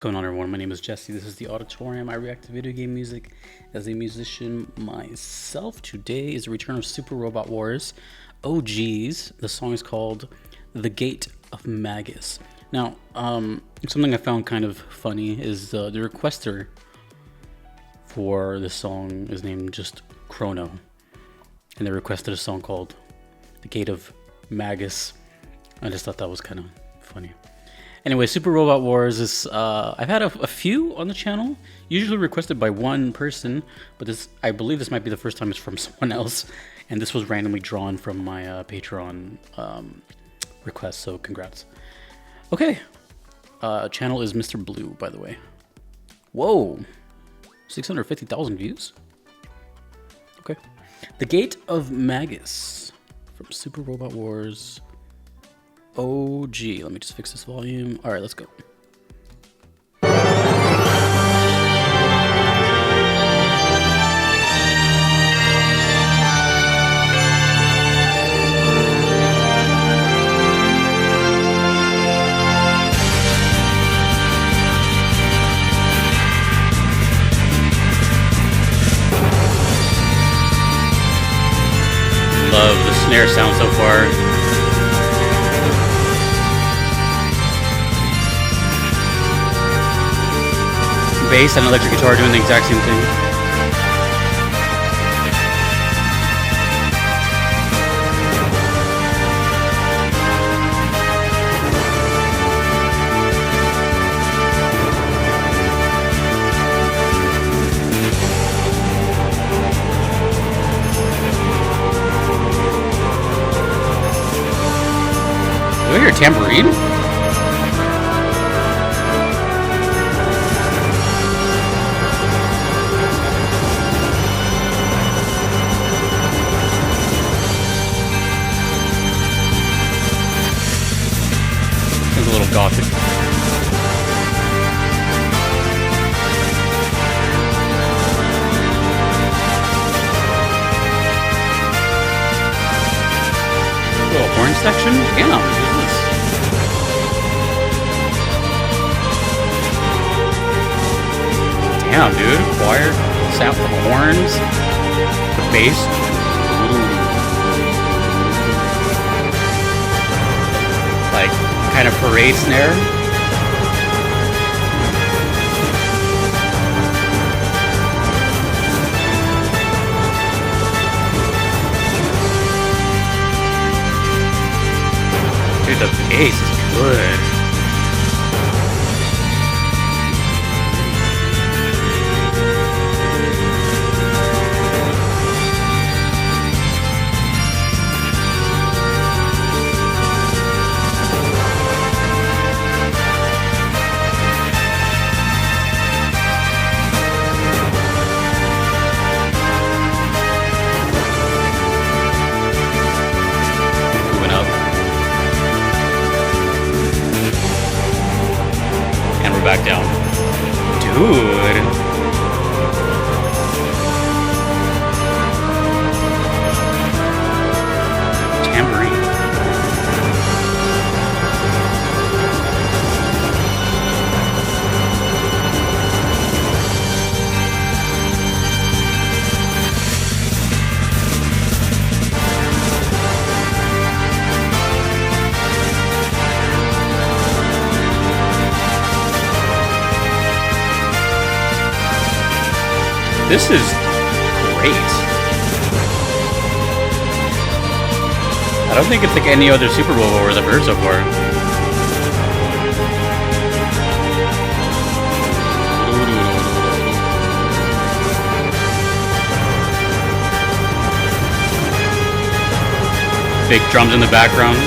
Going on, everyone? My name is Jesse. This is the Auditorium. I react to video game music as a musician myself. Today is the return of Super Robot Wars. Oh geez, the song is called "The Gate of Magus." Now, something I found kind of funny is the requester for this song is named just Chrono, and they requested a song called "The Gate of Magus." I just thought that was kind of funny. Anyway, Super Robot Wars is, I've had a few on the channel, usually requested by one person, but I believe this might be the first time it's from someone else, and this was randomly drawn from my Patreon request, so congrats. Okay, channel is Mr. Blue, by the way. Whoa, 650,000 views? Okay. The Gate of Magus from Super Robot Wars. Oh gee, let me just fix this volume. All right, let's go. Love the snare sound so far. Bass and electric guitar doing the exact same thing. Do I hear a tambourine? A little gothic. Little horn section? Damn, what is this? Damn, dude. Choir, sound from horns, the bass. Like, kind of parade snare. Dude, the bass is good. Back down. Dude. Tambourine. This is great. I don't think it's like any other Super Bowl Wars I've heard so far. Big drums in the background.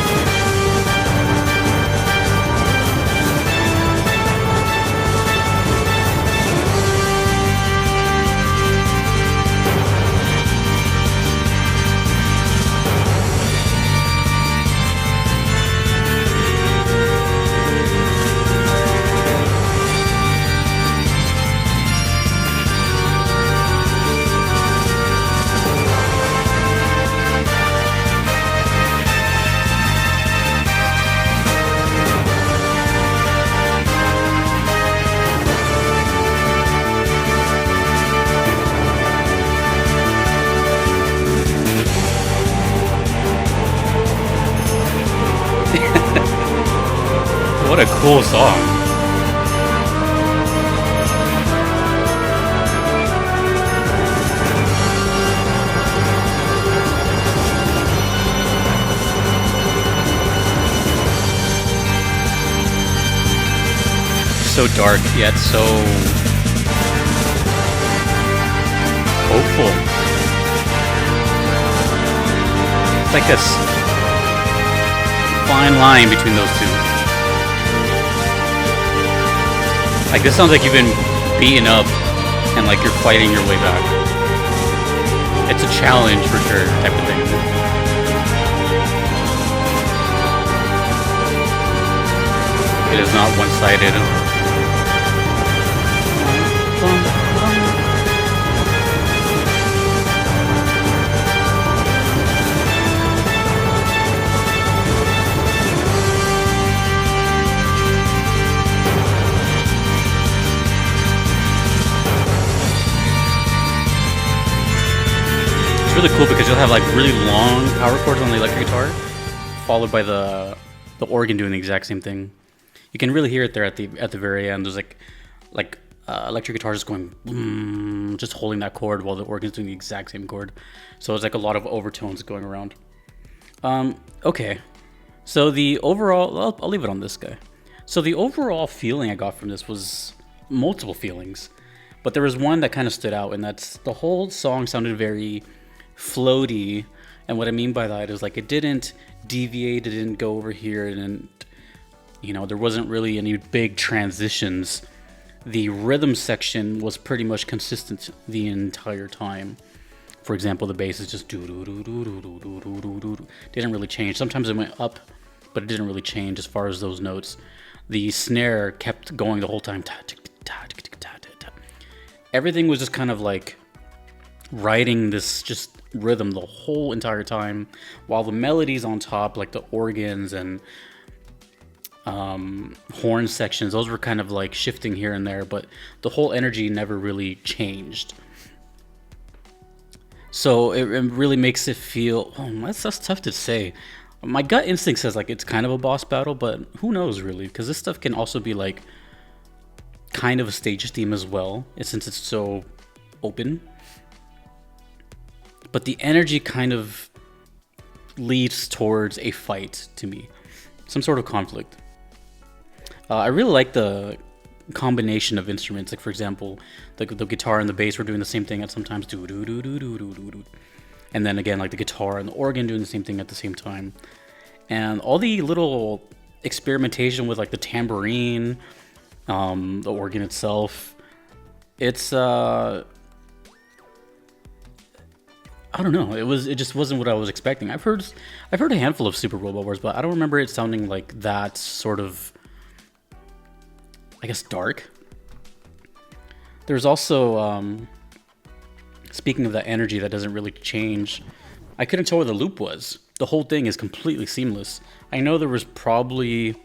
cool song. So dark, yet so hopeful. It's like this fine line between those two. Like, this sounds like you've been beaten up and like you're fighting your way back. It's a challenge for sure, type of thing. It is not one-sided. It's really cool because you'll have like really long power chords on the electric guitar, followed by the organ doing the exact same thing. You can really hear it there at the very end. There's like electric guitar just going, just holding that chord while the organ's doing the exact same chord. So it's like a lot of overtones going around. Okay, so the overall, I'll leave it on this guy. So the overall feeling I got from this was multiple feelings, but there was one that kind of stood out, and that's the whole song sounded very floaty. And what I mean by that is like it didn't deviate, it didn't go over here, and there wasn't really any big transitions. The rhythm section was pretty much consistent the entire time. For example, the bass is just do do do do do do do do do do. Didn't really change. Sometimes it went up, but it didn't really change as far as those notes. The snare kept going the whole time. Everything was just kind of like riding this just rhythm the whole entire time, while the melodies on top, like the organs and horn sections, those were kind of like shifting here and there, but the whole energy never really changed. So it really makes it feel, that's tough to say. My gut instinct says like it's kind of a boss battle, but who knows really, because this stuff can also be like kind of a stage theme as well, since it's so open. But the energy kind of leads towards a fight to me, some sort of conflict. I really like the combination of instruments. Like, for example, the guitar and the bass were doing the same thing at sometimes, do do do do do do do, and then again like the guitar and the organ doing the same thing at the same time, and all the little experimentation with like the tambourine, the organ itself. It's I don't know. It just wasn't what I was expecting. I've heard a handful of Super Robot Wars, but I don't remember it sounding like that sort of, I guess, dark. There's also, speaking of that energy that doesn't really change, I couldn't tell where the loop was. The whole thing is completely seamless. I know there was probably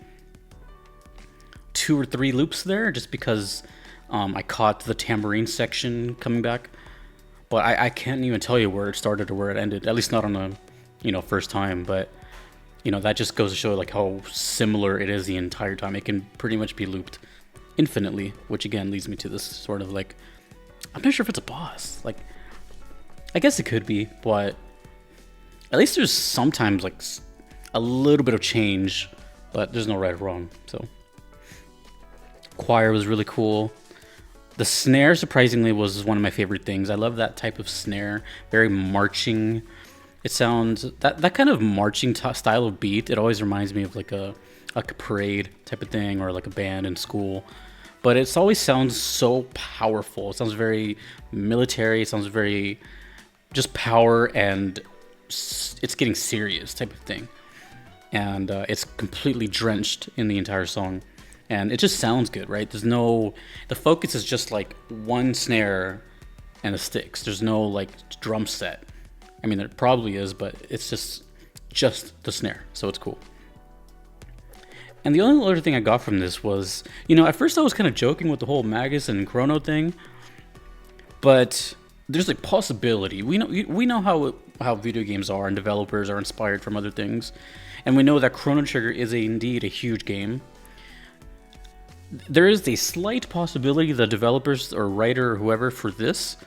2 or 3 loops there, just because I caught the tambourine section coming back. But I can't even tell you where it started or where it ended, at least not on a, first time. But, that just goes to show like how similar it is the entire time. It can pretty much be looped infinitely, which again leads me to this sort of like, I'm not sure if it's a boss. Like, I guess it could be, but at least there's sometimes like a little bit of change, but there's no right or wrong. So, choir was really cool. The snare, surprisingly, was one of my favorite things. I love that type of snare, very marching. It sounds, that kind of marching style of beat, it always reminds me of like a parade type of thing, or like a band in school. But it always sounds so powerful. It sounds very military. It sounds very just power, and it's getting serious type of thing. And it's completely drenched in the entire song. And it just sounds good, right? The focus is just like one snare and the sticks. There's no like drum set. I mean, there probably is, but it's just the snare. So it's cool. And the only other thing I got from this was, at first I was kind of joking with the whole Magus and Chrono thing, but there's a possibility. We know how video games are, and developers are inspired from other things. And we know that Chrono Trigger is indeed a huge game. there is a slight possibility the developers or writer or whoever for this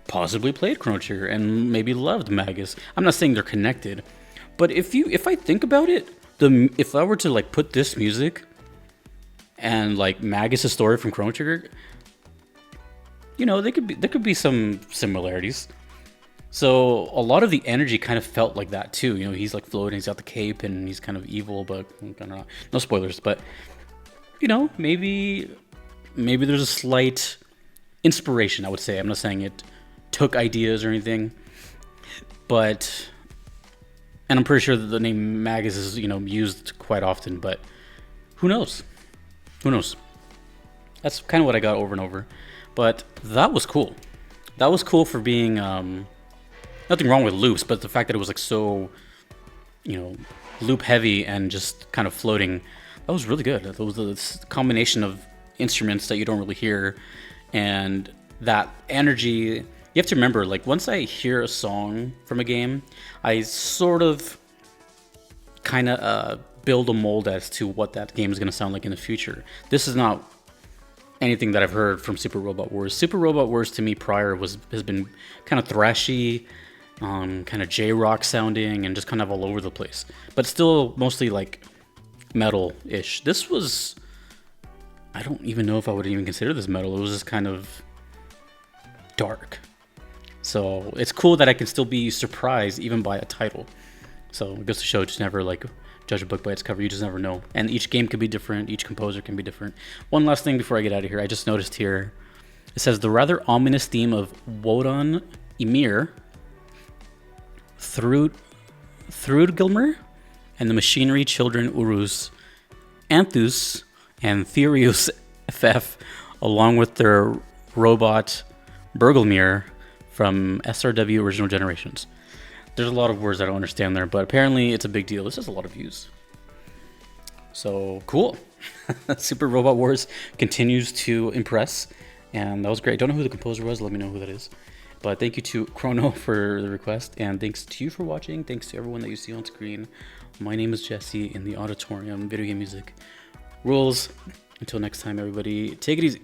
possibly played Chrono Trigger and maybe loved Magus. I'm not saying they're connected, but if I think about it, if I were to like put this music and like Magus' story from Chrono Trigger, you know, there could be some similarities. So a lot of the energy kind of felt like that too. You know, he's like floating, he's got the cape, and he's kind of evil, but I don't know. No spoilers, but you know, maybe there's a slight inspiration, I would say. I'm not saying it took ideas or anything, but, and I'm pretty sure that the name Magus is, you know, used quite often, but who knows? Who knows? That's kind of what I got over and over. But that was cool. That was cool for being, nothing wrong with loops, but the fact that it was like so, you know, loop heavy and just kind of floating, that was really good. That was a combination of instruments that you don't really hear, and that energy. You have to remember, like, once I hear a song from a game, I sort of kind of build a mold as to what that game is going to sound like in the future. This is not anything that I've heard from Super Robot Wars. Super Robot Wars to me prior has been kind of thrashy, kind of J-rock sounding, and just kind of all over the place. But still mostly like metal-ish. This was, I don't even know if I would even consider this metal. It was just kind of dark. So it's cool that I can still be surprised even by a title. So it goes to show, just never like judge a book by its cover. You just never know. And each game can be different. Each composer can be different. One last thing before I get out of here. I just noticed here, it says the rather ominous theme of Wodan Ymir, Thrudgilmer, and the machinery children Urus, Anthus, and Therius FF, along with their robot Burgelmir from SRW Original Generations. There's a lot of words I don't understand there, but apparently it's a big deal. This has a lot of views. So, cool. Super Robot Wars continues to impress, and that was great. Don't know who the composer was. Let me know who that is. But thank you to Chrono for the request, and thanks to you for watching. Thanks to everyone that you see on screen. My name is Jesse in the Auditorium. Video game music rules. Until next time, everybody, take it easy.